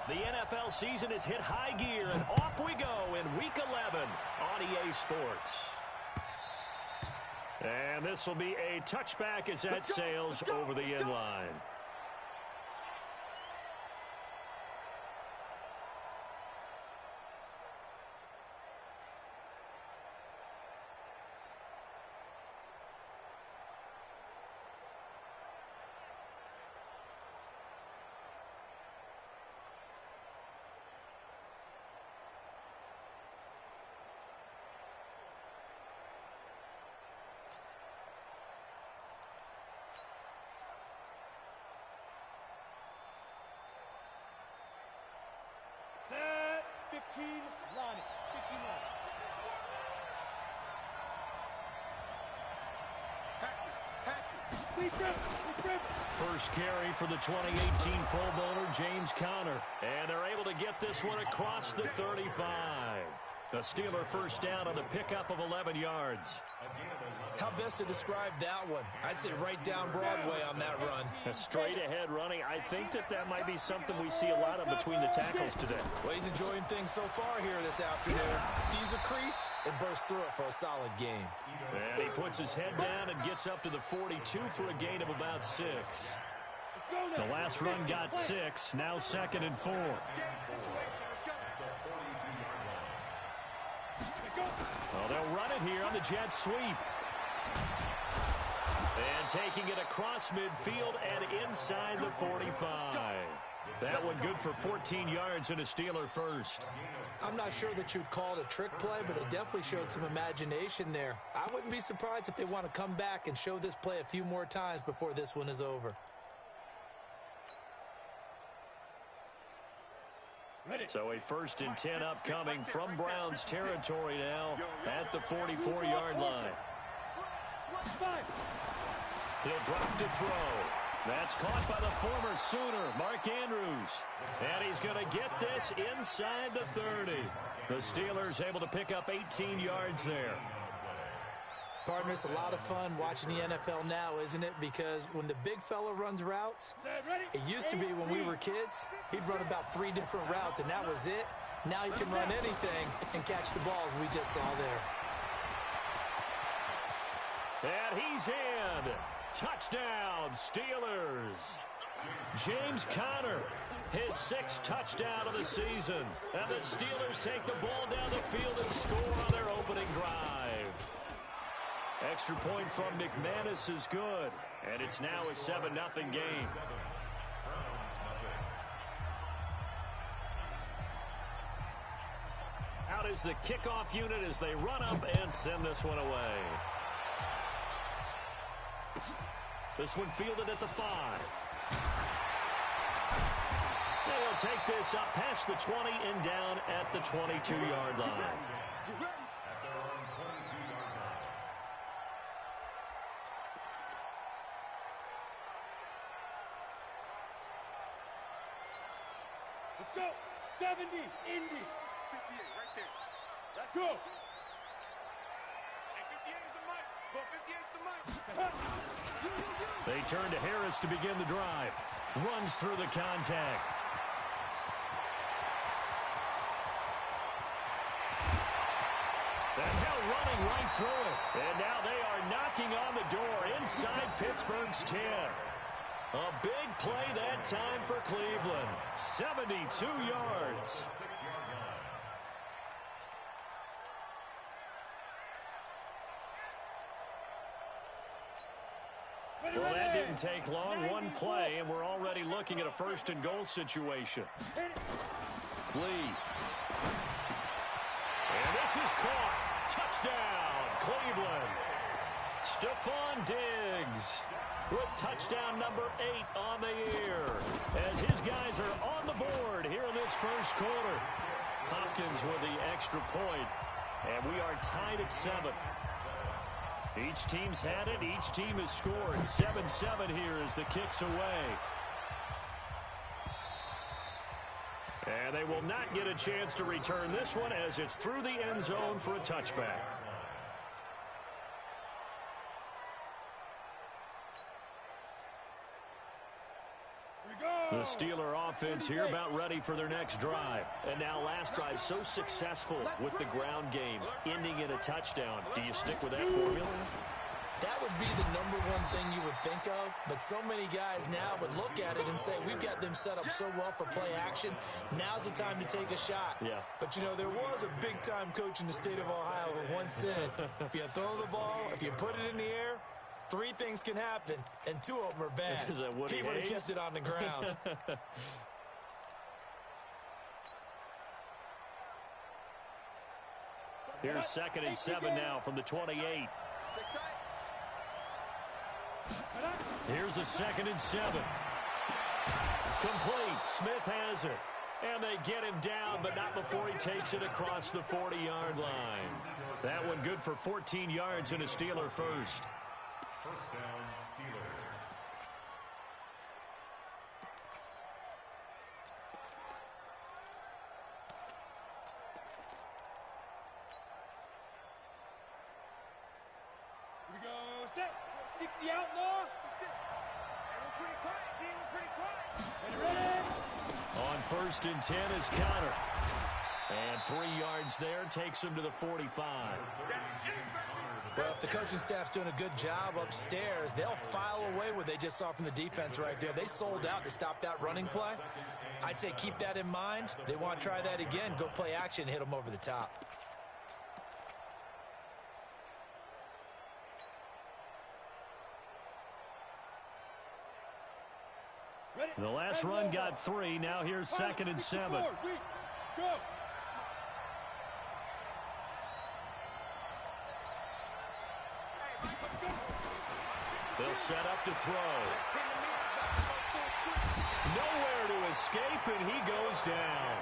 The NFL season has hit high gear, and off we go in Week 11 on EA Sports. And this will be a touchback as that sails over the end line. Set 15 line. 15 line. First carry for the 2018 Pro Bowler, James Conner. And they're able to get this one across the 35. The Steeler first down on the pickup of 11 yards. How best to describe that one? I'd say right down Broadway on that run. A straight-ahead running. I think that might be something we see a lot of between the tackles today. Well, he's enjoying things so far here this afternoon. Sees a crease and bursts through it for a solid game. And he puts his head down and gets up to the 42 for a gain of about 6. The last run got 6. Now 2nd and 4. Well, they'll run it here on the jet sweep. And taking it across midfield and inside the 45. That one good for 14 yards and a Steeler first. I'm not sure that you'd call it a trick play, but it definitely showed some imagination there. I wouldn't be surprised if they want to come back and show this play a few more times before this one is over. So a 1st and 10 upcoming from Browns territory now at the 44-yard line. He'll drop to throw. That's caught by the former Sooner, Mark Andrews. And he's going to get this inside the 30. The Steelers able to pick up 18 yards there. Partner, it's a lot of fun watching the NFL now, isn't it? Because when the big fella runs routes, it used to be when we were kids, he'd run about 3 different routes, and that was it. Now he can run anything and catch the balls we just saw there. And he's in. Touchdown, Steelers. James Conner, his 6th touchdown of the season. And the Steelers take the ball down the field and score on their opening drive. Extra point from McManus is good. And it's now a 7-0 game. Out is the kickoff unit as they run up and send this one away. This one fielded at the 5. They will take this up past the 20 and down at the 22-yard line. Let's go. 70. Indy. 58 right there. Let's go. Hey, 58 is the mic. Go, 58 is the mic. They turn to Harris to begin the drive. Runs through the contact. And now running right through it. And now they are knocking on the door inside Pittsburgh's 10. A big play that time for Cleveland. 72 yards. Well, that didn't take long. One play, and we're already looking at a 1st and goal situation. Lee. And this is caught. Touchdown, Cleveland. Stephon Diggs with touchdown number 8 on the year as his guys are on the board here in this first quarter. Hopkins with the extra point, and we are tied at 7. Each team's had it. Each team has scored. 7-7 here as the kick's away. And they will not get a chance to return this one as it's through the end zone for a touchback. The Steeler offense here about ready for their next drive. And now last drive so successful with the ground game, ending in a touchdown. Do you stick with that formula? That would be the number one thing you would think of, but so many guys now would look at it and say, we've got them set up so well for play action. Now's the time to take a shot. Yeah. But, you know, there was a big-time coach in the state of Ohio who once said, if you throw the ball, if you put it in the air, 3 things can happen, and 2 of them are bad. Is that he would have kept it on the ground. Here's 2nd and 7 now from the 28. Here's a 2nd and 7. Complete. Smith has it. And they get him down, but not before he takes it across the 40-yard line. That one good for 14 yards and a Steeler first. First down, Steelers. Here we go, set. 60 outlaw. We're pretty quiet, team. We're pretty quiet. Ready? On 1st and 10 is Connor. And 3 yards there takes him to the 45. Well, if the coaching staff's doing a good job upstairs, they'll file away what they just saw from the defense right there. They sold out to stop that running play. I'd say keep that in mind. They want to try that again. Go play action, hit them over the top. The last run got 3. Now here's 2nd and 7. Go. They'll set up to throw. Nowhere to escape, and he goes down.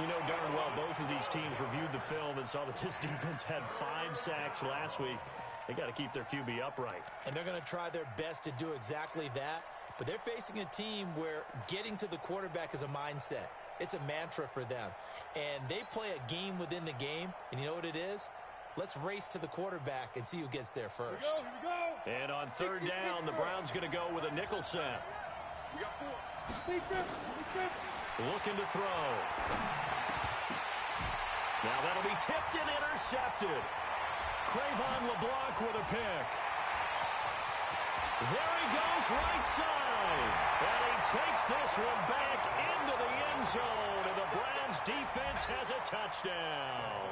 You know darn well both of these teams reviewed the film and saw that this defense had 5 sacks last week. They got to keep their QB upright. And they're going to try their best to do exactly that. But they're facing a team where getting to the quarterback is a mindset. It's a mantra for them. And they play a game within the game. And you know what it is? Let's race to the quarterback and see who gets there first. Here we go. And on 3rd down, the Browns going to go with a nickel set. We got 4. Looking to throw. Now that'll be tipped and intercepted. Crayvon LeBlanc with a pick. There he goes, right side. And he takes this one back into the end zone. And the Browns defense has a touchdown.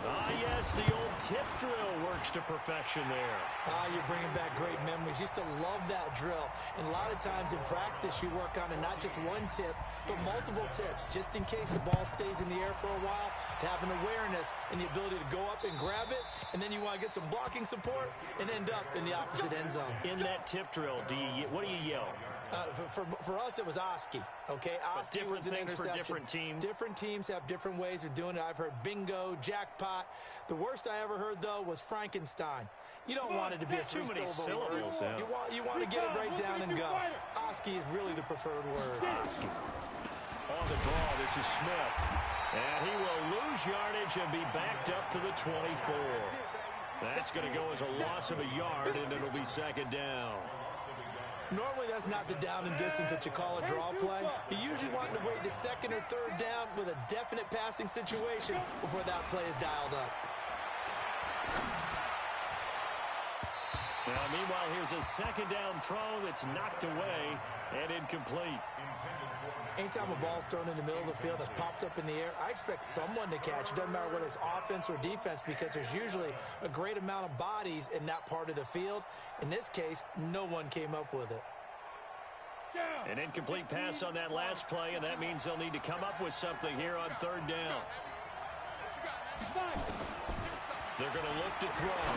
Ah, yes, the old tip drill works to perfection there. Ah, you're bringing back great memories. Used to love that drill. And a lot of times in practice, you work on it, not just one tip, but multiple tips, just in case the ball stays in the air for a while, to have an awareness and the ability to go up and grab it, and then you want to get some blocking support and end up in the opposite end zone. In that tip drill, what do you yell? For us, it was Oski, okay? Oski was an interception. For different teams. Different teams have different ways of doing it. I've heard bingo, jackpot. The worst I ever heard, though, was Frankenstein. You don't want it to be a too many syllables. Yeah. You want to get it right down and go. Oski is really the preferred word. Oski. On the draw, this is Smith. And he will lose yardage and be backed up to the 24. That's going to go as a loss of a yard, and it'll be 2nd down. Normally, that's not the down and distance that you call a draw play. You usually want to wait to 2nd or 3rd down with a definite passing situation before that play is dialed up. Now, meanwhile, here's a 2nd down throw that's knocked away and incomplete. Anytime a ball's thrown in the middle of the field that's popped up in the air, I expect someone to catch. It doesn't matter whether it's offense or defense, because there's usually a great amount of bodies in that part of the field. In this case, no one came up with it. An incomplete pass on that last play, and that means they'll need to come up with something here on 3rd down. They're going to look to throw.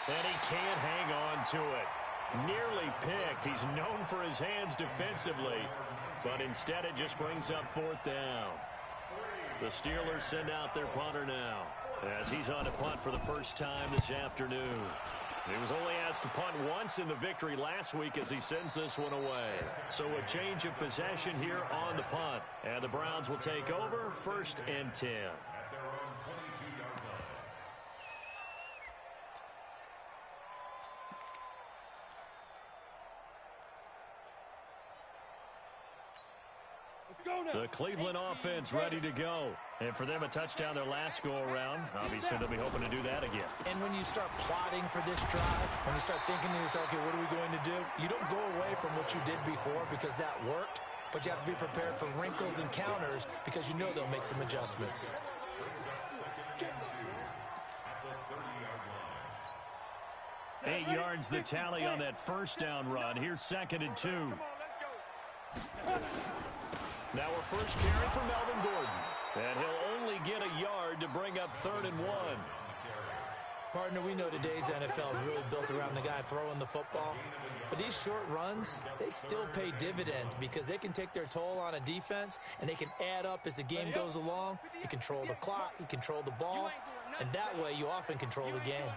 And he can't hang on to it. Nearly picked. He's known for his hands defensively, but instead it just brings up 4th down. The Steelers send out their punter now, as he's on to punt for the first time this afternoon. He was only asked to punt once in the victory last week as he sends this one away. So a change of possession here on the punt, and the Browns will take over 1st and 10. Let's go now. The Cleveland offense ready to go. And for them, a touchdown their last go-around. Obviously, they'll be hoping to do that again. And when you start plotting for this drive, when you start thinking to yourself, okay, what are we going to do? You don't go away from what you did before because that worked, but you have to be prepared for wrinkles and counters because you know they'll make some adjustments. 8 yards the tally on that first down run. Here's 2nd and 2. Now our first carry for Melvin Gordon. And he'll only get a yard to bring up 3rd and 1. Partner, we know today's NFL is really built around the guy throwing the football. But these short runs, they still pay dividends because they can take their toll on a defense and they can add up as the game goes along. You control the clock, you control the ball, and that way you often control the game.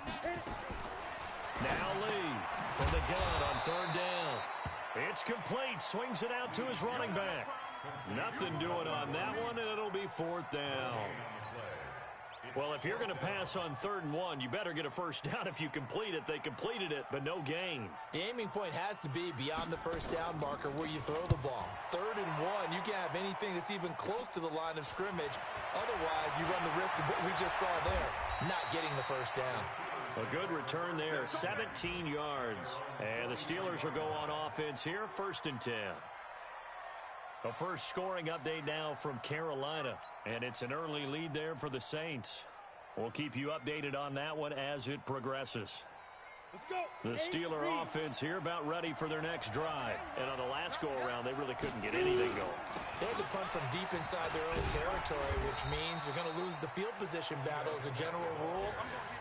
Now Lee from the gun on 3rd down. It's complete. Swings it out to his running back. Nothing doing on that one, and it'll be 4th down. Well, if you're going to pass on 3rd and 1, you better get a first down if you complete it. They completed it, but no gain. The aiming point has to be beyond the first down marker where you throw the ball. 3rd and 1, you can't have anything that's even close to the line of scrimmage. Otherwise, you run the risk of what we just saw there, not getting the first down. A good return there, 17 yards. And the Steelers will go on offense here, 1st and 10. A first scoring update now from Carolina, and it's an early lead there for the Saints. We'll keep you updated on that one as it progresses. Let's go. The Steeler offense here about ready for their next drive. And on the last go-around, they really couldn't get anything going. They had to punt from deep inside their own territory, which means they're going to lose the field position battle as a general rule.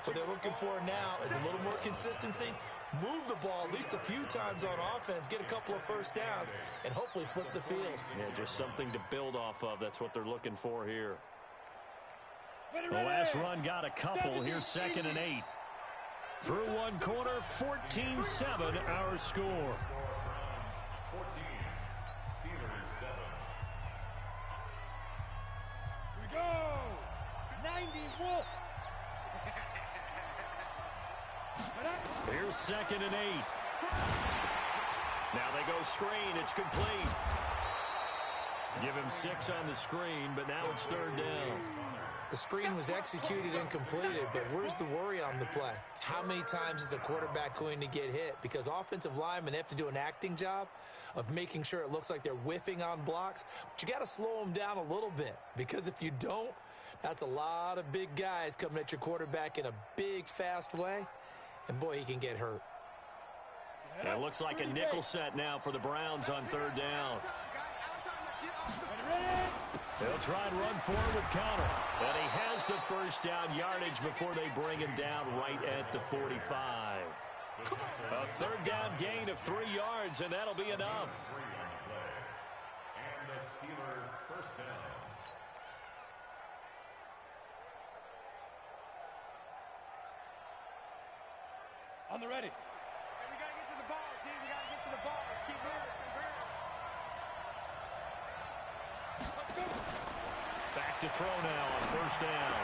What they're looking for now is a little more consistency, move the ball at least a few times on offense, get a couple of first downs, and hopefully flip the field. Yeah, just something to build off of. That's what they're looking for here. The last run got a couple. Here's 2nd and 8. Through one corner, 14-7 our score. 14, Steelers 7. Here we go. 90s Wolf. Here's 2nd and 8. Now they go screen. It's complete. Give him 6 on the screen, but now it's 3rd down. The screen was executed and completed, but where's the worry on the play? How many times is a quarterback going to get hit? Because offensive linemen have to do an acting job of making sure it looks like they're whiffing on blocks. But you got to slow them down a little bit, because if you don't, that's a lot of big guys coming at your quarterback in a big, fast way. And, boy, he can get hurt. It looks like a nickel set now for the Browns on 3rd down. They'll try and run forward with Connor. And he has the first down yardage before they bring him down right at the 45. A 3rd down gain of 3 yards, and that'll be enough. And the Steeler first down. On the ready. Hey, we got to get to the ball, team. We got to get to the ball. Let's keep moving. Let's go. Back to throw now on 1st down.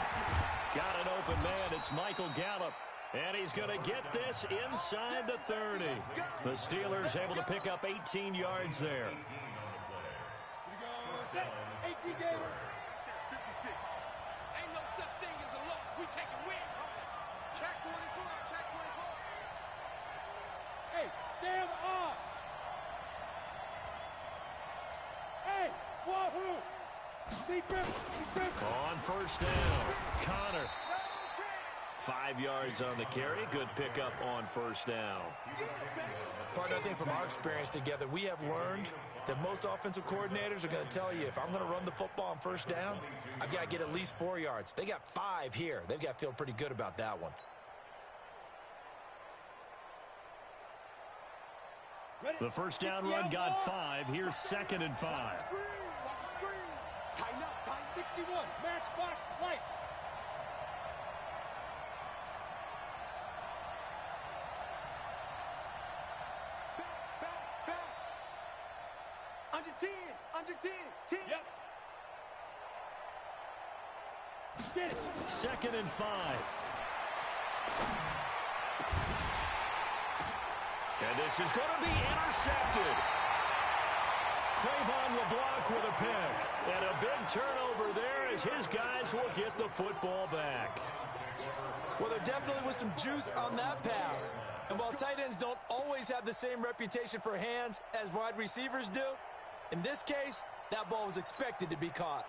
Got an open man. It's Michael Gallup. And he's going to get this inside the 30. The Steelers able to pick up 18 yards there. 18 on the play. Here we go. Set. 18 game. 56. Ain't no such thing as a loss. We taking wins. Check 44. Check 44. Hey, Sam off. Hey, wahoo. Deep grip. Deep grip. On 1st down, Connor. 5 yards on the carry. Good pickup on 1st down. Partner, I think from our experience together, we have learned that most offensive coordinators are going to tell you, if I'm going to run the football on 1st down, I've got to get at least 4 yards. They got 5 here. They've got to feel pretty good about that one. Ready. The 1st down run got 5. Here's 2nd and 5. Watch the screen. Tighten up. Tighten 61. Matchbox lights. Back. Under 10. Under 10. 10. Yep. Get it. 2nd and 5. And this is going to be intercepted. Cravon LeBlanc with a pick. And a big turnover there as his guys will get the football back. Well, there definitely was some juice on that pass. And while tight ends don't always have the same reputation for hands as wide receivers do, in this case, that ball was expected to be caught.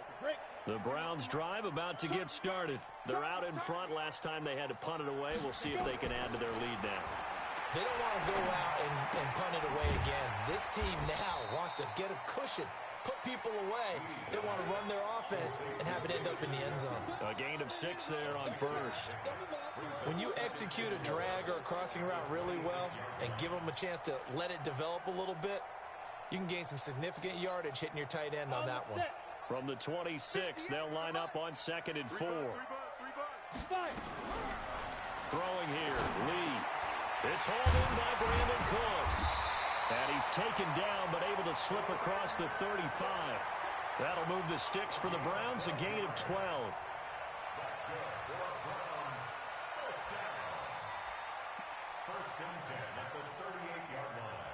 The Browns drive about to get started. They're out in front. Last time they had to punt it away. We'll see if they can add to their lead now. They don't want to go out and punt it away again. This team now wants to get a cushion, put people away. They want to run their offense and have it end up in the end zone. A gain of 6 there on first. When you execute a drag or a crossing route really well and give them a chance to let it develop a little bit, you can gain some significant yardage hitting your tight end on that one. From the 26, they'll line up on 2nd and 4. Throwing here, Lee. It's hauled in by Brandon Cooks. And he's taken down but able to slip across the 35. That'll move the sticks for the Browns, a gain of 12. First and 10 at the 38-yard line.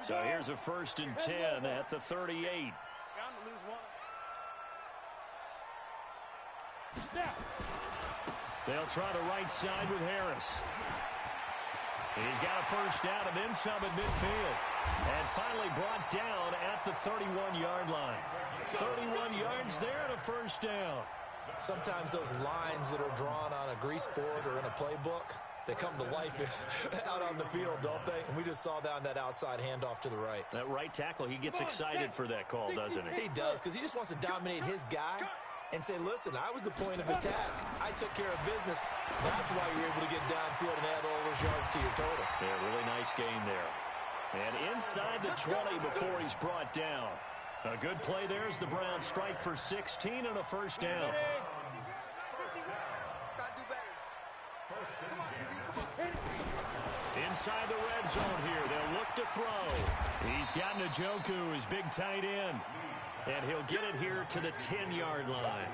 So here's a 1st and 10 at the 38. Bound to lose one. They'll try the right side with Harris. He's got a first down and then some at midfield. And finally brought down at the 31-yard line. 31 yards there and a first down. Sometimes those lines that are drawn on a grease board or in a playbook, they come to life out on the field, don't they? And we just saw that on that outside handoff to the right. That right tackle, he gets excited for that call, doesn't he? He does, because he just wants to dominate his guy and say, listen, I was the point of attack. I took care of business. That's why you're able to get downfield and add all those yards to your total. Yeah, really nice gain there. And inside the 20 before he's brought down. A good play there as the Browns strike for 16 and a first down. Gotta do better. Come on, QB, come on. Inside the red zone here, they'll look to throw. He's got Njoku, his big tight end. And he'll get it here to the 10-yard line.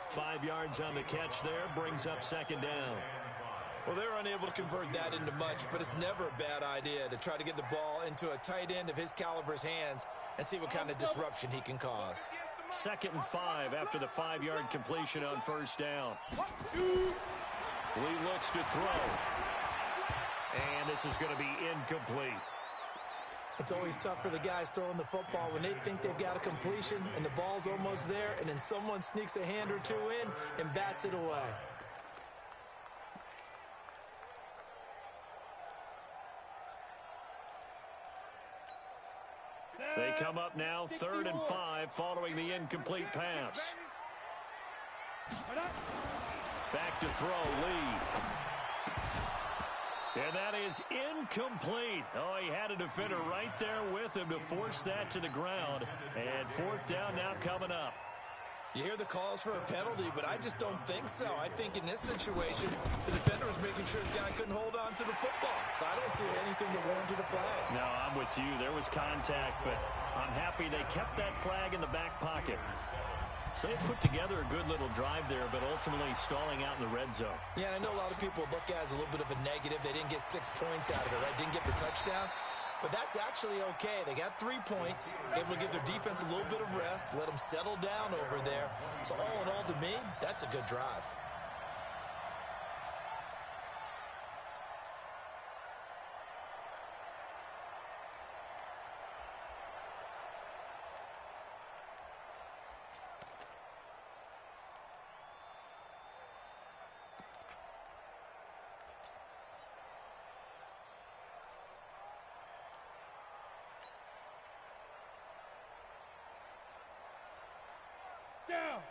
5 yards on the catch there, brings up 2nd down. Well, they're unable to convert that into much, but it's never a bad idea to try to get the ball into a tight end of his caliber's hands and see what kind of disruption he can cause. 2nd and 5 after the 5-yard completion on first down. Lee looks to throw. And this is going to be incomplete. It's always tough for the guys throwing the football when they think they've got a completion and the ball's almost there, and then someone sneaks a hand or two in and bats it away. They come up now 3rd and 5 following the incomplete pass. Back to throw, Lee. And that is incomplete. Oh, he had a defender right there with him to force that to the ground. And 4th down now coming up. You hear the calls for a penalty, but I just don't think so. I think in this situation, the defender was making sure his guy couldn't hold on to the football. So I don't see anything to warrant the flag. No, I'm with you. There was contact, but I'm happy they kept that flag in the back pocket. So they put together a good little drive there, but ultimately stalling out in the red zone. Yeah, and I know a lot of people look at it as a little bit of a negative. They didn't get 6 points out of it, right? Didn't get the touchdown. But that's actually okay. They got 3 points, able to give their defense a little bit of rest, let them settle down over there. So all in all, to me, that's a good drive.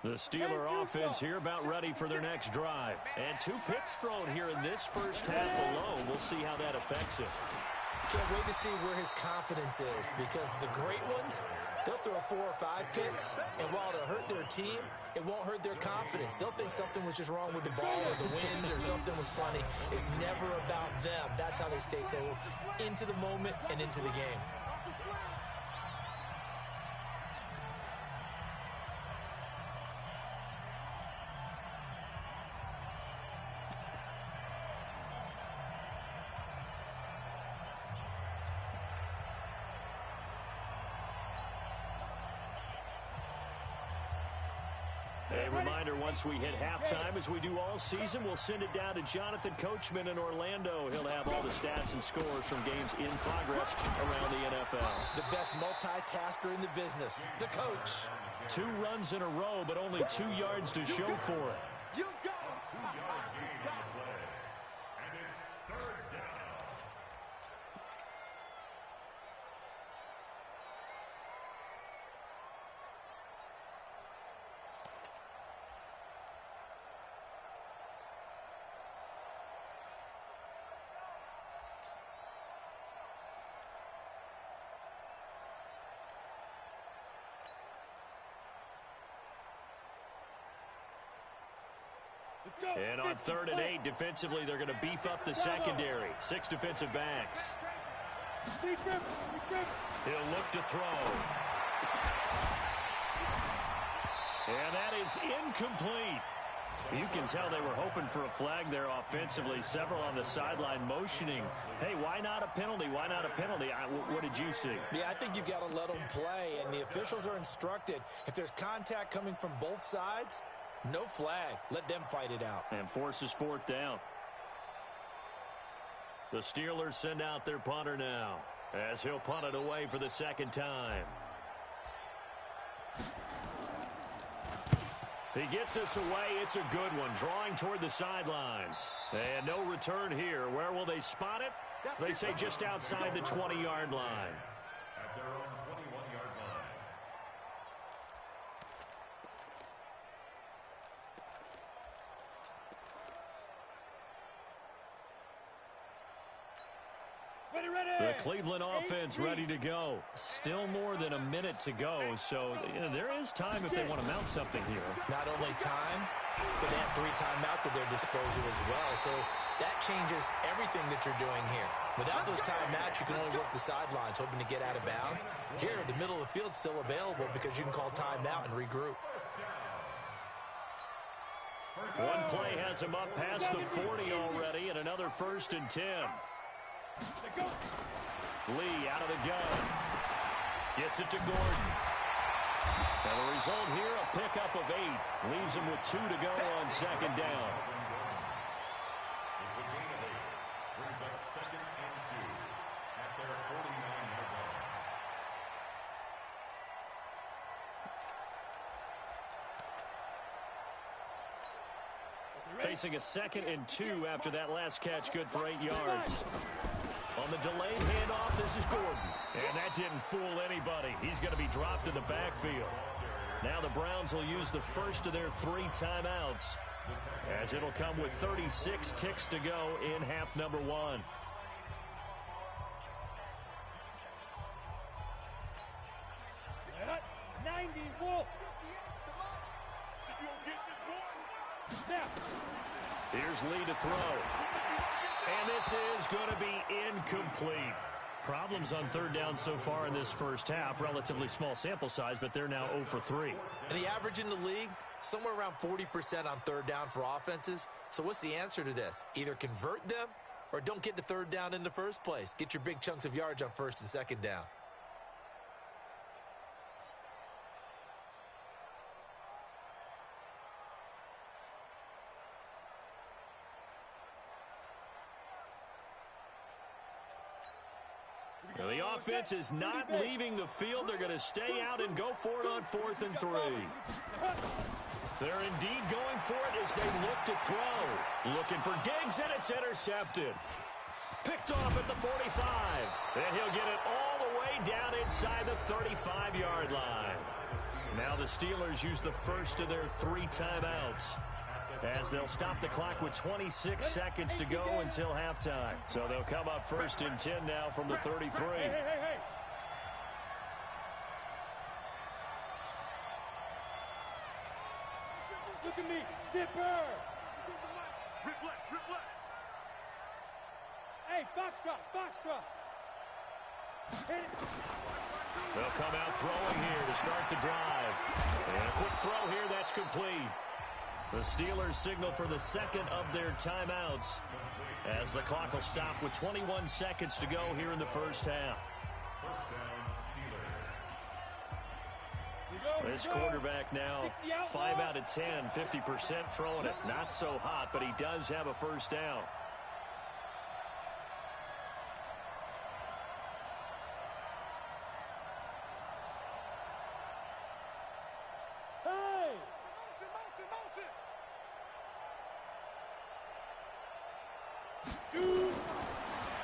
The Steeler offense here about ready for their next drive. And 2 picks thrown here in this first half alone. We'll see how that affects him. Can't wait to see where his confidence is, because the great ones, they'll throw 4 or 5 picks, and while it'll hurt their team, it won't hurt their confidence. They'll think something was just wrong with the ball or the wind or something was funny. It's never about them. That's how they stay so into the moment and into the game. A reminder, once we hit halftime, as we do all season, we'll send it down to Jonathan Coachman in Orlando. He'll have all the stats and scores from games in progress around the NFL. The best multitasker in the business, the coach. 2 runs in a row, but only 2 yards to show for it. You got it. 2-yard gain on the play. And it's third down. Let's go. And on 3rd and 8, defensively, they're going to beef up the secondary. 6 defensive backs. He'll look to throw. And that is incomplete. You can tell they were hoping for a flag there offensively. Several on the sideline motioning. Hey, why not a penalty? Why not a penalty? What did you see? Yeah, I think you've got to let them play, and the officials are instructed. If there's contact coming from both sides, no flag. Let them fight it out. And forces 4th down. The Steelers send out their punter now, as he'll punt it away for the 2nd time. He gets us away. It's a good one, drawing toward the sidelines. And no return here. Where will they spot it? They say just outside the 20-yard line. At their own 21-yard line. The Cleveland offense ready to go. Still more than a minute to go, so there is time if they want to mount something here. Not only time, but they have 3 timeouts at their disposal as well. So that changes everything that you're doing here. Without those timeouts, you can only work the sidelines, hoping to get out of bounds. Here, the middle of the field is still available because you can call timeout and regroup. One play has him up past the 40 already, and another 1st and 10. Lee out of the gun. Gets it to Gordon. And the result here, a pickup of 8. Leaves him with 2 to go on 2nd down. It's a gain of 8. Brings up 2nd and 2 at their 49-yard line. Facing a 2nd and 2 after that last catch, good for 8 yards. On the delayed handoff, this is Gordon. And that didn't fool anybody. He's going to be dropped in the backfield. Now the Browns will use the first of their 3 timeouts, as it'll come with 36 ticks to go in half number 1. Here's Lee to throw. And this is going to be incomplete. Problems on 3rd down so far in this first half. Relatively small sample size, but they're now 0 for 3. And the average in the league, somewhere around 40% on 3rd down for offenses. So what's the answer to this? Either convert them or don't get to 3rd down in the first place. Get your big chunks of yards on 1st and 2nd down. Now, the offense is not leaving the field. They're going to stay out and go for it on 4th and 3. They're indeed going for it as they look to throw. Looking for Diggs, and it's intercepted. Picked off at the 45. And he'll get it all the way down inside the 35-yard line. Now the Steelers use the first of their 3 timeouts, as they'll stop the clock with 26 seconds to go until halftime. So they'll come up 1st and 10 now from the 33. Hey. Look at me, zipper. Rip left. Hey, foxtrot. Hit it. They'll come out throwing here to start the drive. And a quick throw here, that's complete. The Steelers signal for the 2nd of their timeouts, as the clock will stop with 21 seconds to go here in the first half. This quarterback now 5 out of 10, 50% throwing it. Not so hot, but he does have a first down.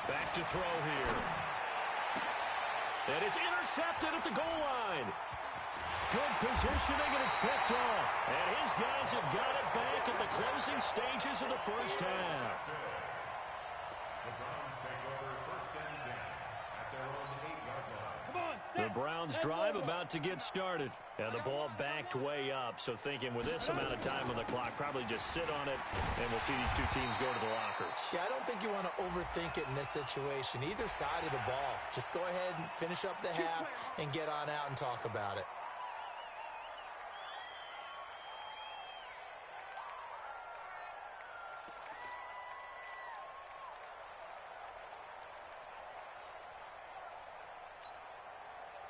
Back to throw here. And it's intercepted at the goal line. Good positioning, and it's picked off. And his guys have got it back at the closing stages of the first half. The Browns take over first and 10 at their own 8-yard line. Come on, The set. Browns drive about to get started. And the ball backed way up. So thinking with this amount of time on the clock, probably just sit on it, and we'll see these two teams go to the lockers. Yeah, I don't think you want to overthink it in this situation. Either side of the ball. Just go ahead and finish up the half and get on out and talk about it.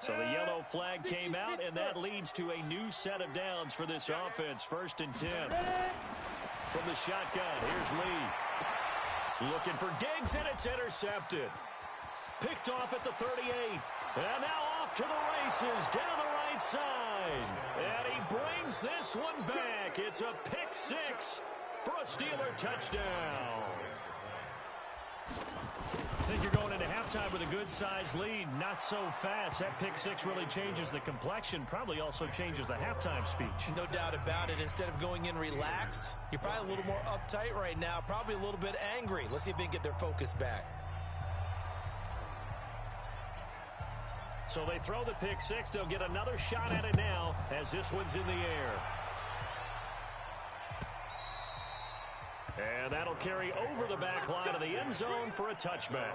So the yellow flag came out, and that leads to a new set of downs for this offense. 1st and 10. From the shotgun, here's Lee. Looking for Diggs, and it's intercepted. Picked off at the 38. And now off to the races down the right side. And he brings this one back. It's a pick 6 for a Steeler touchdown. I think you're going into halftime with a good-sized lead. Not so fast. That pick 6 really changes the complexion. Probably also changes the halftime speech. No doubt about it. Instead of going in relaxed, you're probably a little more uptight right now. Probably a little bit angry. Let's see if they can get their focus back. So they throw the pick 6. They'll get another shot at it now as this one's in the air. And that'll carry over the back line of the end zone for a touchback.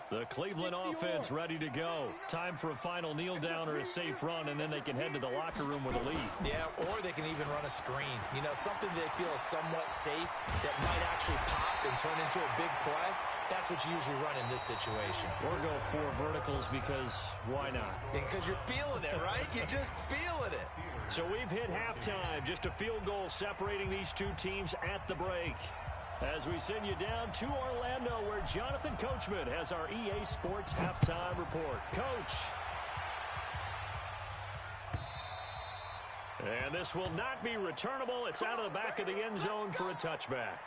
The Cleveland offense ready to go. Time for a final kneel down or a safe run, and then they can head to the locker room with a lead. Yeah, or they can even run a screen. You know, something they feel is somewhat safe that might actually pop and turn into a big play. That's what you usually run in this situation. Or go 4 verticals because why not? Because you're feeling it, right? You're just feeling it. So we've hit halftime. Just a field goal separating these two teams at the break. As we send you down to Orlando, where Jonathan Coachman has our EA Sports halftime report. Coach. And this will not be returnable. It's out of the back of the end zone for a touchback.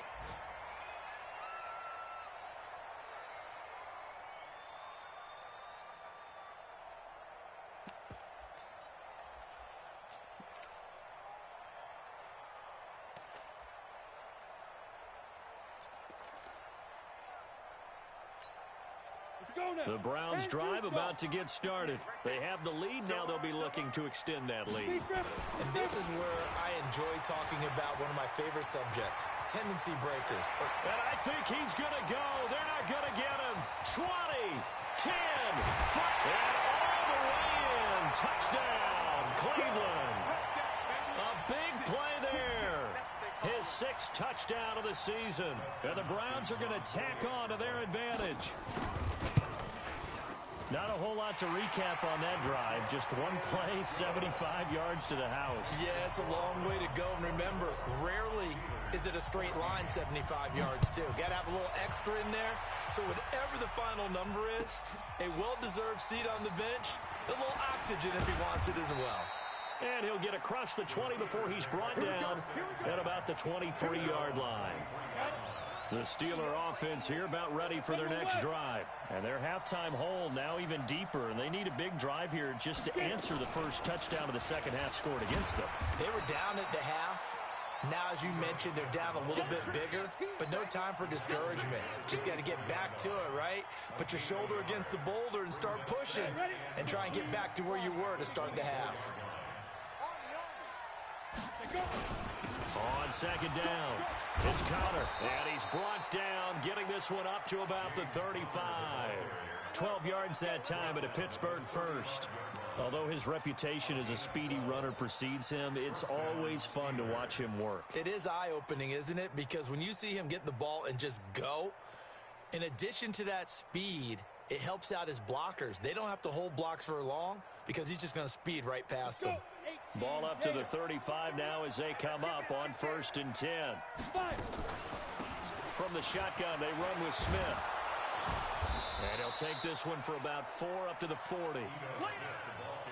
The Browns drive about to get started. They have the lead. Now they'll be looking to extend that lead. And this is where I enjoy talking about one of my favorite subjects, tendency breakers. And I think he's going to go. They're not going to get him. 20, 10, 5, and all the way in. Touchdown, Cleveland. A big play there. His 6th touchdown of the season. And the Browns are going to tack on to their advantage. Not a whole lot to recap on that drive. Just one play, 75 yards to the house. Yeah, it's a long way to go. And remember, rarely is it a straight line 75 yards, too. Got to have a little extra in there. So whatever the final number is, a well-deserved seat on the bench, a little oxygen if he wants it as well. And he'll get across the 20 before he's brought down at about the 23-yard line. The Steeler offense here about ready for their next drive. And their halftime hole now even deeper. And they need a big drive here just to answer the first touchdown of the second half scored against them. They were down at the half. Now, as you mentioned, they're down a little bit bigger. But no time for discouragement. Just got to get back to it, right? Put your shoulder against the boulder and start pushing. And try and get back to where you were to start the half. On second down, it's Connor, and he's brought down, getting this one up to about the 35. 12 yards that time at a Pittsburgh first. Although his reputation as a speedy runner precedes him, it's always fun to watch him work. It is eye-opening, isn't it? Because when you see him get the ball and just go, in addition to that speed, it helps out his blockers. They don't have to hold blocks for long because he's just going to speed right past them. Ball up to the 35 now as they come up on 1st and 10. From the shotgun, they run with Smith. And he'll take this one for about 4 up to the 40.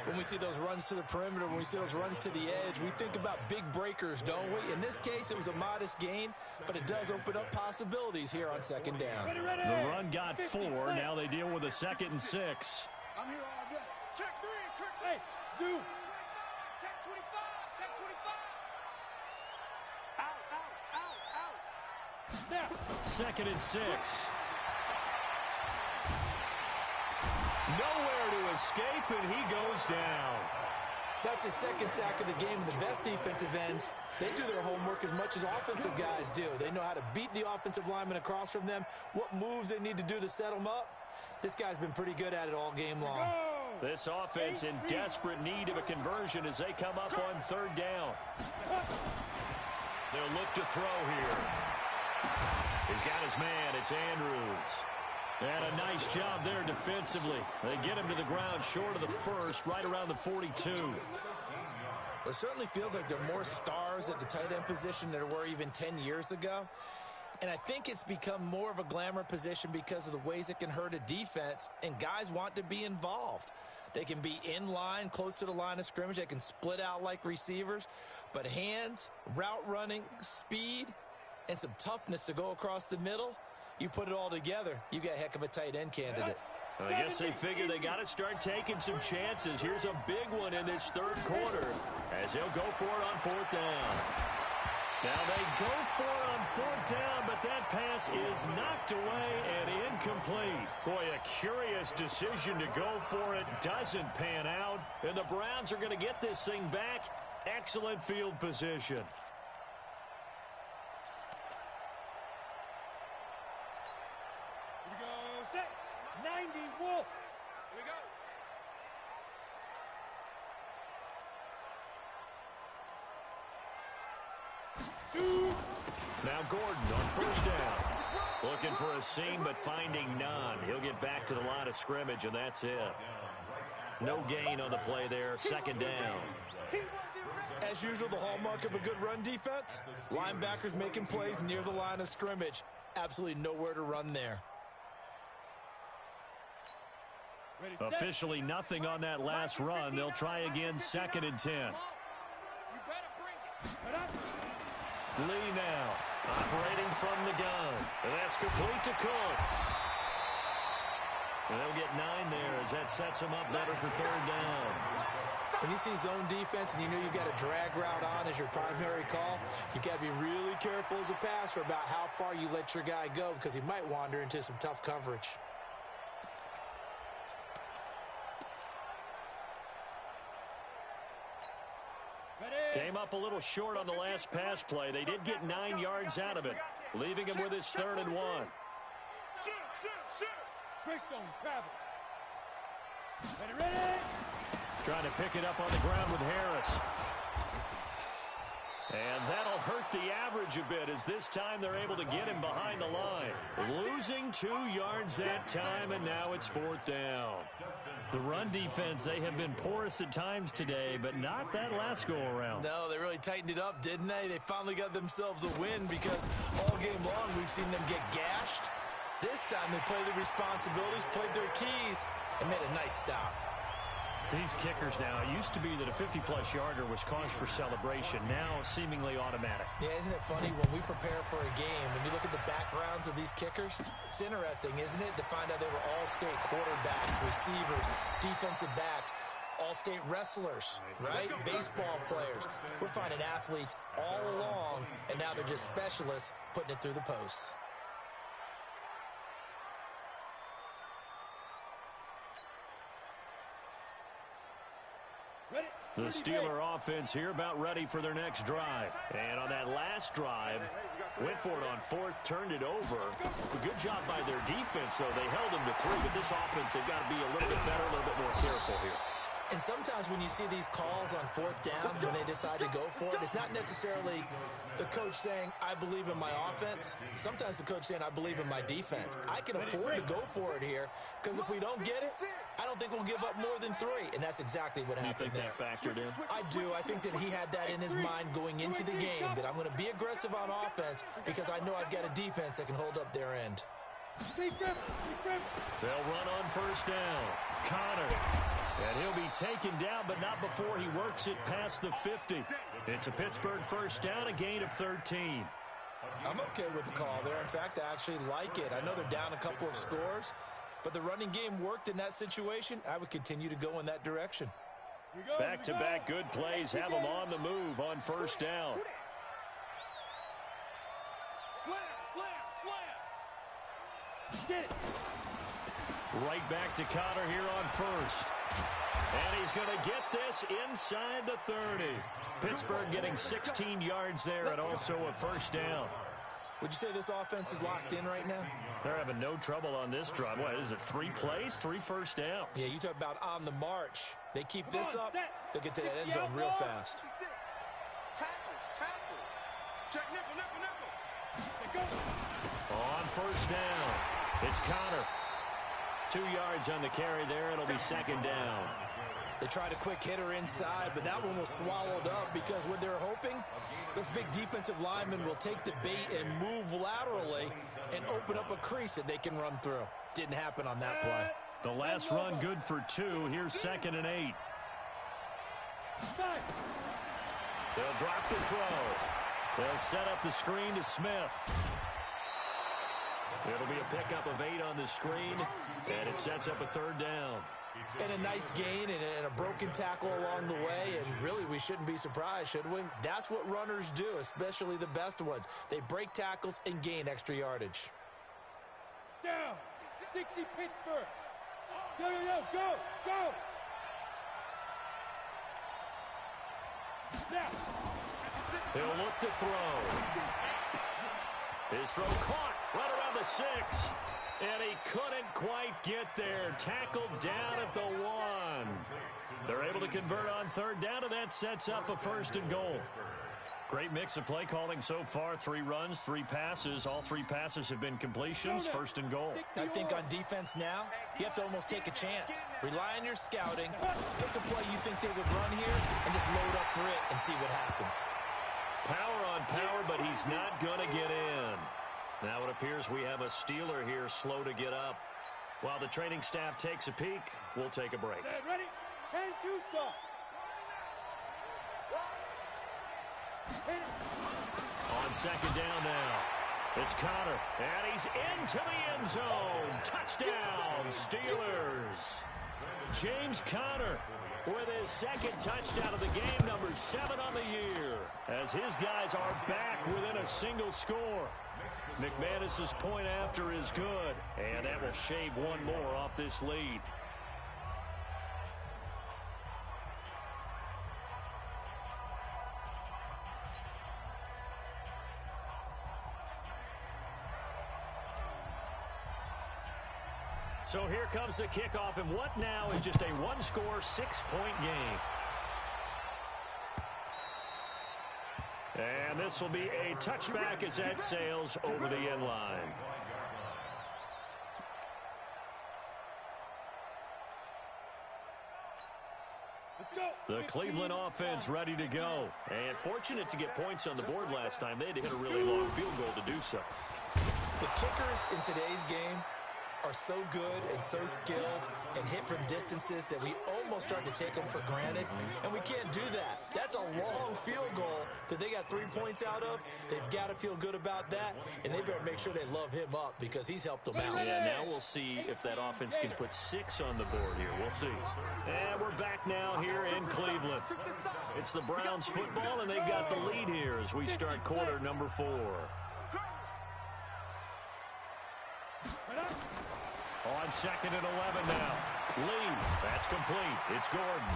When we see those runs to the perimeter, when we see those runs to the edge, we think about big breakers, don't we? In this case, it was a modest gain, but it does open up possibilities here on second down. The run got 4. Now they deal with a 2nd and 6. I'm here all day. Check 3, check 3. Hey, Zoo. Check 25, check 25. Out. Now. 2nd and 6. Nowhere to escape, and he goes down. That's his 2nd sack of the game. And the best defensive ends, they do their homework as much as offensive guys do. They know how to beat the offensive lineman across from them, what moves they need to do to set them up. This guy's been pretty good at it all game long. This offense in desperate need of a conversion as they come up on 3rd down. They'll look to throw here. He's got his man. It's Andrews. And a nice job there defensively. They get him to the ground short of the 1st, right around the 42. It certainly feels like there are more stars at the tight end position than there were even 10 years ago. And I think it's become more of a glamour position because of the ways it can hurt a defense, and guys want to be involved. They can be in line, close to the line of scrimmage. They can split out like receivers. But hands, route running, speed, and some toughness to go across the middle, you put it all together, you got a heck of a tight end candidate. I guess they figure they got to start taking some chances. Here's a big one in this 3rd quarter as he'll go for it on 4th down. Now they go for it on 4th down, but that pass is knocked away and incomplete. Boy, a curious decision to go for it. Doesn't pan out, and the Browns are going to get this thing back. Excellent field position. Here we go. Set. 90 Wolf. Here we go. Now Gordon on 1st down. Looking for a seam, but finding none. He'll get back to the line of scrimmage, and that's it. No gain on the play there. 2nd down. As usual, the hallmark of a good run defense, linebackers making plays near the line of scrimmage. Absolutely nowhere to run there. Officially nothing on that last run. They'll try again, 2nd and 10. You better bring it. Lee now, operating from the gun. And that's complete to Cooks. And they'll get 9 there as that sets them up better for 3rd down. When you see zone defense and you know you've got a drag route on as your primary call, you've got to be really careful as a passer about how far you let your guy go because he might wander into some tough coverage. Came up a little short on the last pass play. They did get 9 yards out of it, leaving him with his 3rd and 1. Greystone travel. Ready. Trying to pick it up on the ground with Harris. And that'll hurt the average a bit as this time they're able to get him behind the line. Losing 2 yards that time, and now it's 4th down. The run defense, they have been porous at times today, but not that last go-around. No, they really tightened it up, didn't they? They finally got themselves a win because all game long we've seen them get gashed. This time they played their responsibilities, played their keys, and made a nice stop. These kickers now, it used to be that a 50-plus yarder was cause for celebration. Now seemingly automatic. Yeah, isn't it funny when we prepare for a game, when you look at the backgrounds of these kickers, it's interesting, isn't it, to find out they were all-state quarterbacks, receivers, defensive backs, all-state wrestlers, right? Baseball players. We're finding athletes all along, and now they're just specialists putting it through the posts. The Steeler offense here about ready for their next drive. And on that last drive, went for it on fourth, turned it over. A good job by their defense, though. They held them to 3, but this offense, they've got to be a little bit better, a little bit more careful here. And sometimes when you see these calls on fourth down, when they decide to go for it, it's not necessarily the coach saying, I believe in my offense. Sometimes the coach saying, I believe in my defense. I can afford to go for it here because if we don't get it, I don't think we'll give up more than 3. And that's exactly what happened there. You think that factored in? I do. I think that he had that in his mind going into the game, that I'm going to be aggressive on offense because I know I've got a defense that can hold up their end. They'll run on first down. Connor. And he'll be taken down, but not before he works it past the 50. It's a Pittsburgh first down, a gain of 13. I'm okay with the call there. In fact, I actually like it. I know they're down a couple of scores, but the running game worked in that situation. I would continue to go in that direction. Back-to-back good plays have them on the move on first down. Slam. Get it. Right back to Connor here on first. And he's going to get this inside the 30. Pittsburgh getting 16 yards there and also a first down. Would you say this offense is locked in right now? They're having no trouble on this drive. What is it, 3 plays, 3 first downs? Yeah, you talk about on the march. They keep this up, they'll get to that end zone real fast. Tackle. Check nickel. On first down, it's Connor. 2 yards on the carry there. It'll be second down. They tried a quick hitter inside, but that one was swallowed up because what they're hoping, those big defensive linemen will take the bait and move laterally and open up a crease that they can run through. Didn't happen on that play. The last run good for 2. Here's 2nd and 8. They'll drop the throw. They'll set up the screen to Smith. It'll be a pickup of 8 on the screen, and it sets up a 3rd down. And a nice gain and a broken tackle along the way, and really we shouldn't be surprised, should we? That's what runners do, especially the best ones. They break tackles and gain extra yardage. Down. 60 Pittsburgh. Go. Now. He'll look to throw. His throw caught right around the 6. And he couldn't quite get there. Tackled down at the 1. They're able to convert on 3rd down, and that sets up a 1st and goal. Great mix of play calling so far. 3 runs, 3 passes. All 3 passes have been completions. 1st and goal. I think on defense now, you have to almost take a chance. Rely on your scouting. Pick a play you think they would run here and just load up for it and see what happens. Power on power, but he's not going to get in. Now it appears we have a Steeler here slow to get up. While the training staff takes a peek, we'll take a break. Ready? 10-2 stop. On 2nd down now, it's Connor, and he's into the end zone. Touchdown, Steelers. James Conner with his 2nd touchdown of the game, number 7 on the year, as his guys are back within a single score. McManus's point after is good, and that will shave 1 more off this lead. So here comes the kickoff, and what now is just a 1-score, 6-point game. And this will be a touchback as that sails over the end line. The Cleveland offense ready to go. And fortunate to get points on the board last time. They had to hit a really long field goal to do so. The kickers in today's game are so good and so skilled and hit from distances that we almost start to take them for granted, and we can't do that. That's a long field goal that they got 3 points out of. They've got to feel good about that, and they better make sure they love him up because he's helped them out. Yeah, now we'll see if that offense can put 6 on the board here. We'll see. And we're back now here in Cleveland. It's the Browns football, and they've got the lead here as we start quarter number 4. On 2nd and 11 now. Lee, that's complete. It's Gordon.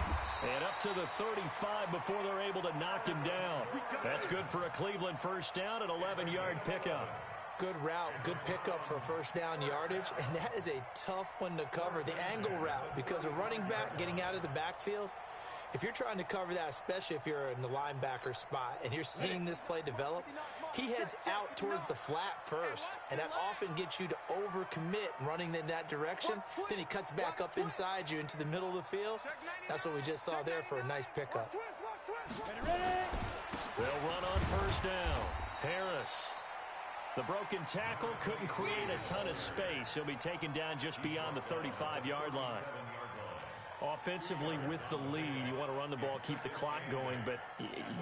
And up to the 35 before they're able to knock him down. That's good for a Cleveland first down and 11-yard pickup. Good route, good pickup for first down yardage, and that is a tough one to cover, the angle route, because a running back getting out of the backfield, if you're trying to cover that, especially if you're in the linebacker spot and you're seeing this play develop, he heads out towards the flat first, and that often gets you to overcommit running in that direction. Then he cuts back up inside you into the middle of the field. That's what we just saw there for a nice pickup. They'll run on first down. Harris. The broken tackle couldn't create a ton of space. He'll be taken down just beyond the 35-yard line. Offensively with the lead, you want to run the ball, keep the clock going, but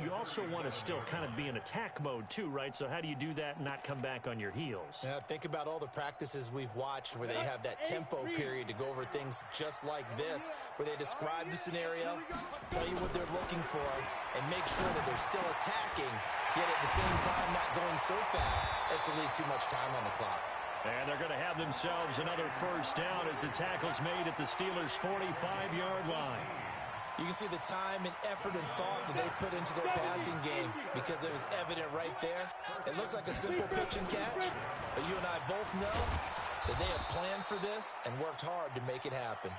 you also want to still kind of be in attack mode too, right? So how do you do that and not come back on your heels? Yeah, think about all the practices we've watched where they have that tempo period to go over things just like this, where they describe the scenario, tell you what they're looking for, and make sure that they're still attacking, yet at the same time not going so fast as to leave too much time on the clock. And they're going to have themselves another first down as the tackle's made at the Steelers' 45-yard line. You can see the time and effort and thought that they put into their passing game because it was evident right there. It looks like a simple pitch and catch, but you and I both know that they have planned for this and worked hard to make it happen.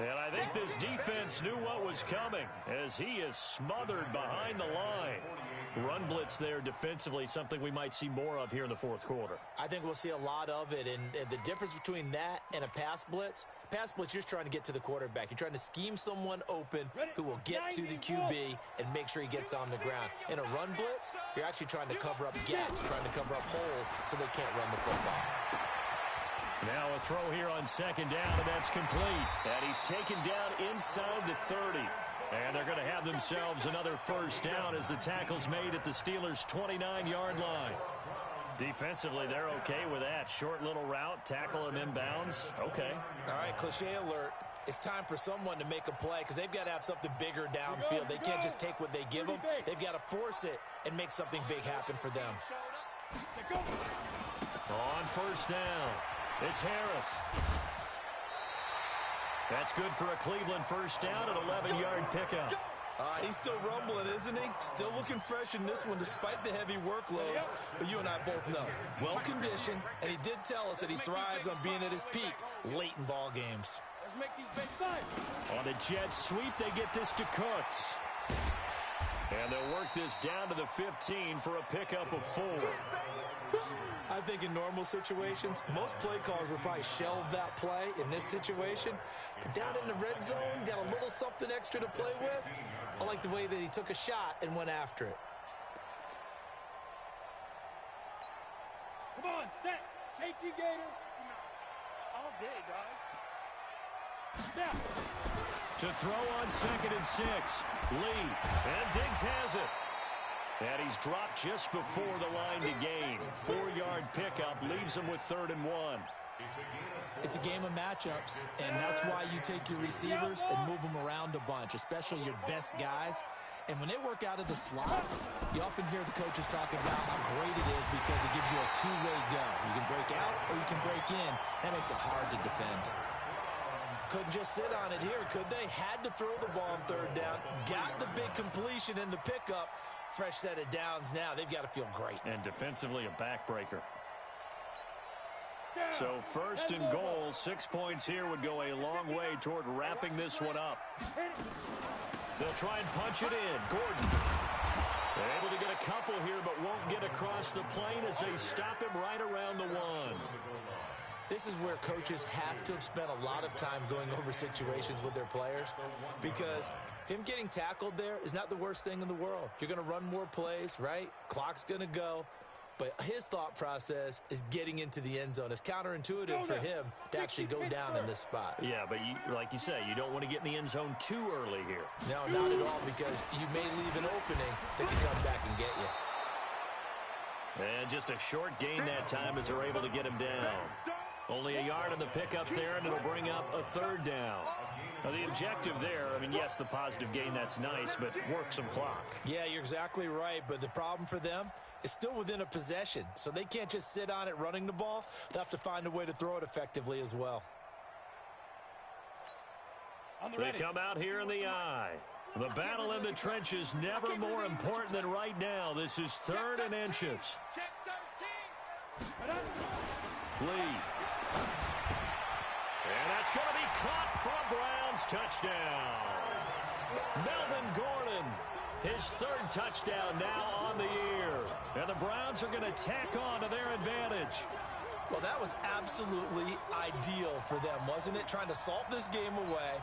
And I think this defense knew what was coming as he is smothered behind the line. Run blitz there defensively, something we might see more of here in the fourth quarter. I think we'll see a lot of it, and the difference between that and a pass blitz, you're just trying to get to the quarterback. You're trying to scheme someone open who will get to the QB and make sure he gets on the ground. In a run blitz, you're actually trying to cover up gaps, trying to cover up holes so they can't run the football. Now a throw here on second down, and that's complete. And he's taken down inside the 30. And they're going to have themselves another first down as the tackle's made at the Steelers' 29-yard line. Defensively, they're okay with that. Short little route, tackle him inbounds. Okay. All right, cliche alert. It's time for someone to make a play because they've got to have something bigger downfield. They can't just take what they give them. They've got to force it and make something big happen for them. On first down, it's Harris. That's good for a Cleveland first down, an 11-yard pickup. He's still rumbling, isn't he? Still looking fresh in this one despite the heavy workload. But you and I both know, well-conditioned, and he did tell us that he thrives on being at his peak late in ball games. Let's make these big time. On a jet sweep, they get this to Cooks. And they'll work this down to the 15 for a pickup of 4. I think in normal situations, most play callers would probably shelve that play in this situation. But down in the red zone, got a little something extra to play with. I like the way that he took a shot and went after it. Come on, set. Chase you, Gator. All day, dog. Now. To throw on 2nd and 6. Lee. And Diggs has it. And he's dropped just before the line to gain. 4-yard pickup leaves him with 3rd and 1. It's a game of matchups, and that's why you take your receivers and move them around a bunch, especially your best guys. And when they work out of the slot, you often hear the coaches talking about how great it is because it gives you a two-way go. You can break out or you can break in. That makes it hard to defend. Couldn't just sit on it here, could they? Had to throw the ball on 3rd down. Got the big completion in the pickup. Fresh set of downs now. They've got to feel great. And defensively, a backbreaker. So 1st and goal, 6 points here would go a long way toward wrapping this one up. They'll try and punch it in. Gordon. They're able to get a couple here, but won't get across the plane as they stop him right around the 1. This is where coaches have to have spent a lot of time going over situations with their players because him getting tackled there is not the worst thing in the world. You're going to run more plays, right? Clock's going to go. But his thought process is getting into the end zone. It's counterintuitive for him to actually go down in this spot. Yeah, but like you say, you don't want to get in the end zone too early here. No, not at all, because you may leave an opening that can come back and get you. And just a short gain that time as they're able to get him down. Only a yard on the pickup there, and it'll bring up a 3rd down. Now, the objective there, I mean, yes, the positive gain, that's nice, but work some clock. Yeah, you're exactly right, but the problem for them is still within a possession, so they can't just sit on it running the ball. They'll have to find a way to throw it effectively as well. They come out here in the I. The battle in the trenches never more important than right now. This is 3rd and inches. Check 13. Lee. And that's going to be caught for a Browns touchdown. Melvin Gordon, his 3rd touchdown now on the year. And the Browns are going to tack on to their advantage. Well, that was absolutely ideal for them, wasn't it? Trying to salt this game away.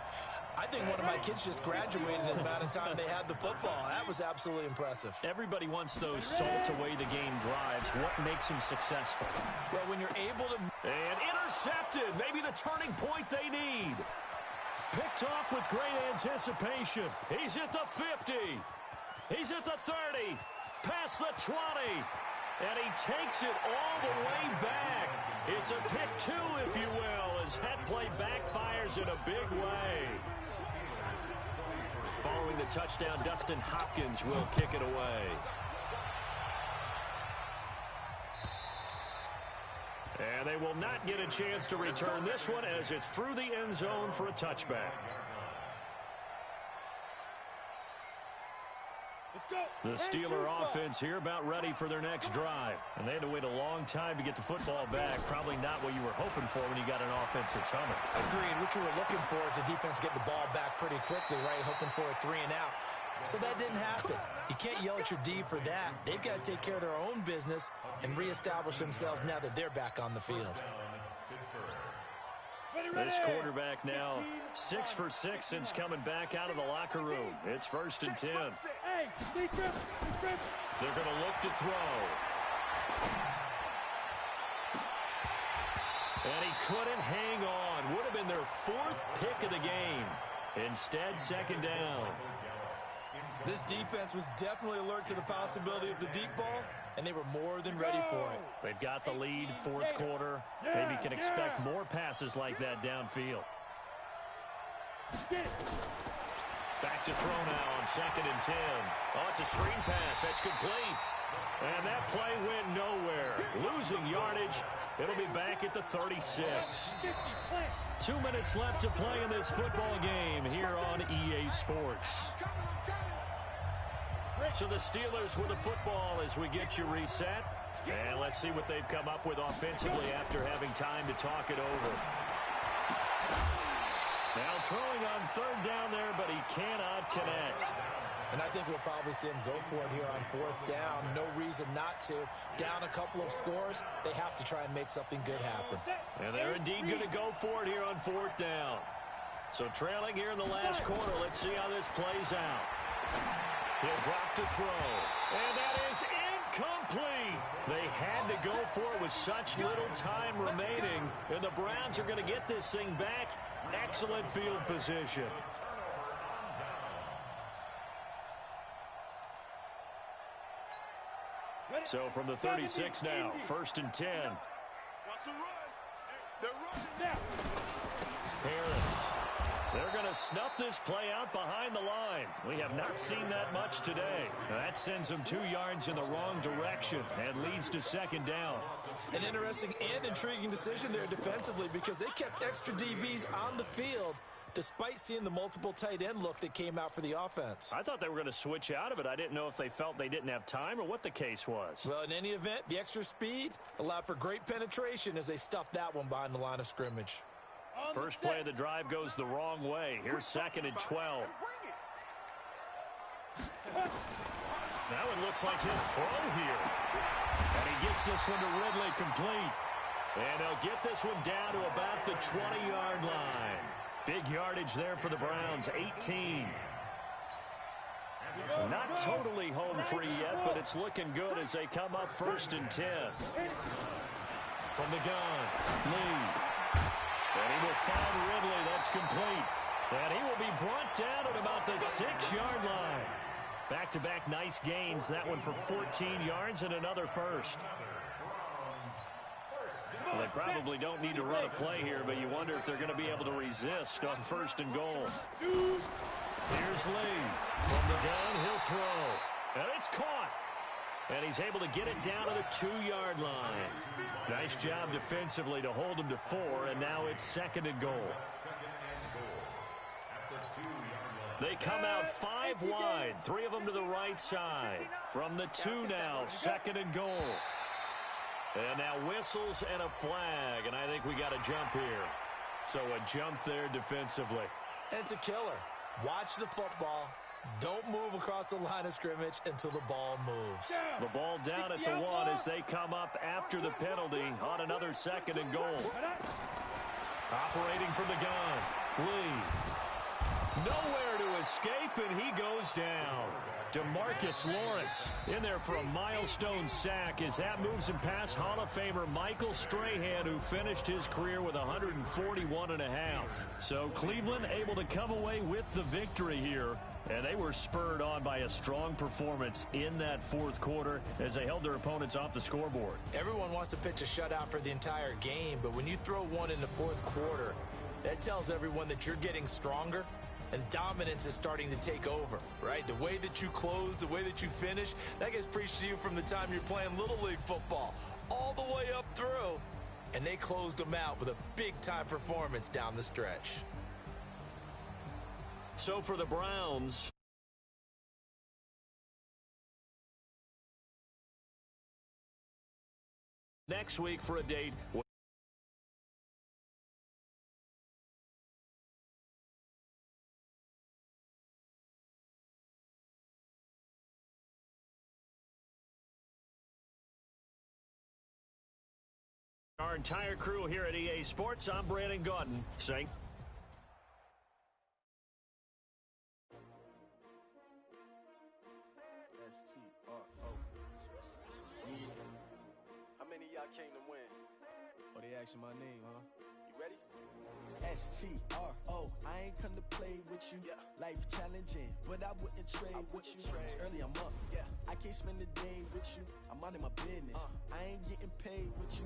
I think one of my kids just graduated in the amount of time they had the football. That was absolutely impressive. Everybody wants those salt-away-the-game drives. What makes them successful? Well, when you're able to... And intercepted. Maybe the turning point they need. Picked off with great anticipation. He's at the 50. He's at the 30. Past the 20. And he takes it all the way back. It's a pick 2, if you will, as that play backfires in a big way. Following the touchdown, Dustin Hopkins will kick it away. And they will not get a chance to return this one as it's through the end zone for a touchback. The Steeler offense here about ready for their next drive. And they had to wait a long time to get the football back. Probably not what you were hoping for when you got an offense that's humming. Agreed. What you were looking for is the defense get the ball back pretty quickly, right? Hoping for a 3 and out. So that didn't happen. You can't yell at your D for that. They've got to take care of their own business and reestablish themselves now that they're back on the field. This quarterback now 6 for 6 since coming back out of the locker room. It's 1st and 10. They're going to look to throw. And he couldn't hang on. Would have been their 4th pick of the game. Instead, 2nd down. This defense was definitely alert to the possibility of the deep ball, and they were more than ready for it. They've got the lead, 4th quarter. Maybe can expect more passes like that downfield. Back to throw now on 2nd and 10. Oh, it's a screen pass. That's complete. And that play went nowhere. Losing yardage. It'll be back at the 36. 2 minutes left to play in this football game here on EA Sports. So the Steelers with the football as we get you reset. And let's see what they've come up with offensively after having time to talk it over. Now throwing on 3rd down there, but he cannot connect. And I think we'll probably see him go for it here on 4th down. No reason not to. Down a couple of scores, they have to try and make something good happen. And they're indeed going to go for it here on 4th down. So trailing here in the last quarter, let's see how this plays out. He'll drop to throw. And that is incomplete. They had to go for it with such little time remaining. And the Browns are going to get this thing back. Excellent field position. So from the 36 now, 1st and 10. Harris. They're going to snuff this play out behind the line. We have not seen that much today. That sends them 2 yards in the wrong direction and leads to 2nd down. An interesting and intriguing decision there defensively because they kept extra DBs on the field despite seeing the multiple tight end look that came out for the offense. I thought they were going to switch out of it. I didn't know if they felt they didn't have time or what the case was. Well, in any event, the extra speed allowed for great penetration as they stuffed that one behind the line of scrimmage. First play of the drive goes the wrong way. Here's 2nd and 12. Now it looks like he'll throw here. And he gets this one to Ridley complete. And they'll get this one down to about the 20-yard line. Big yardage there for the Browns, 18. Not totally home free yet, but it's looking good as they come up 1st and 10. From the gun, Lee. And he will find Ridley. That's complete. And he will be brought down at about the 6-yard line. Back-to-back nice gains. That one for 14 yards and another first. Well, they probably don't need to run a play here, but you wonder if they're going to be able to resist on 1st and goal. Here's Lee. From the gun, he'll throw. And it's caught. And he's able to get it down to the 2-yard line. Nice job defensively to hold him to 4, and now it's 2nd and goal. They come out 5 wide, 3 of them to the right side. From the 2 now, 2nd and goal. And now whistles and a flag, and I think we got a jump here. So a jump there defensively. And it's a killer. Watch the football. Don't move across the line of scrimmage until the ball moves. The ball down at the 1 as they come up after the penalty on another 2nd and goal. Operating from the gun, Lee. Nowhere to escape, and he goes down. DeMarcus Lawrence in there for a milestone sack as that moves him past Hall of Famer Michael Strahan, who finished his career with 141.5. So Cleveland able to come away with the victory here, and they were spurred on by a strong performance in that 4th quarter as they held their opponents off the scoreboard. Everyone wants to pitch a shutout for the entire game, but when you throw one in the 4th quarter, that tells everyone that you're getting stronger. And dominance is starting to take over, right? The way that you close, the way that you finish, that gets preached to you from the time you're playing Little League football all the way up through. And they closed them out with a big-time performance down the stretch. So for the Browns, next week for a date. Our entire crew here at EA Sports, I'm Brandon Gaudin saying. How many of y'all came to win? Oh, they asking my name, huh? You ready? S-T-R-O, I ain't come to play with you. Yeah. Life challenging, but I wouldn't trade with you. It's early, I'm up. Yeah. I can't spend the day with you. I'm out of my business. I ain't getting paid with you.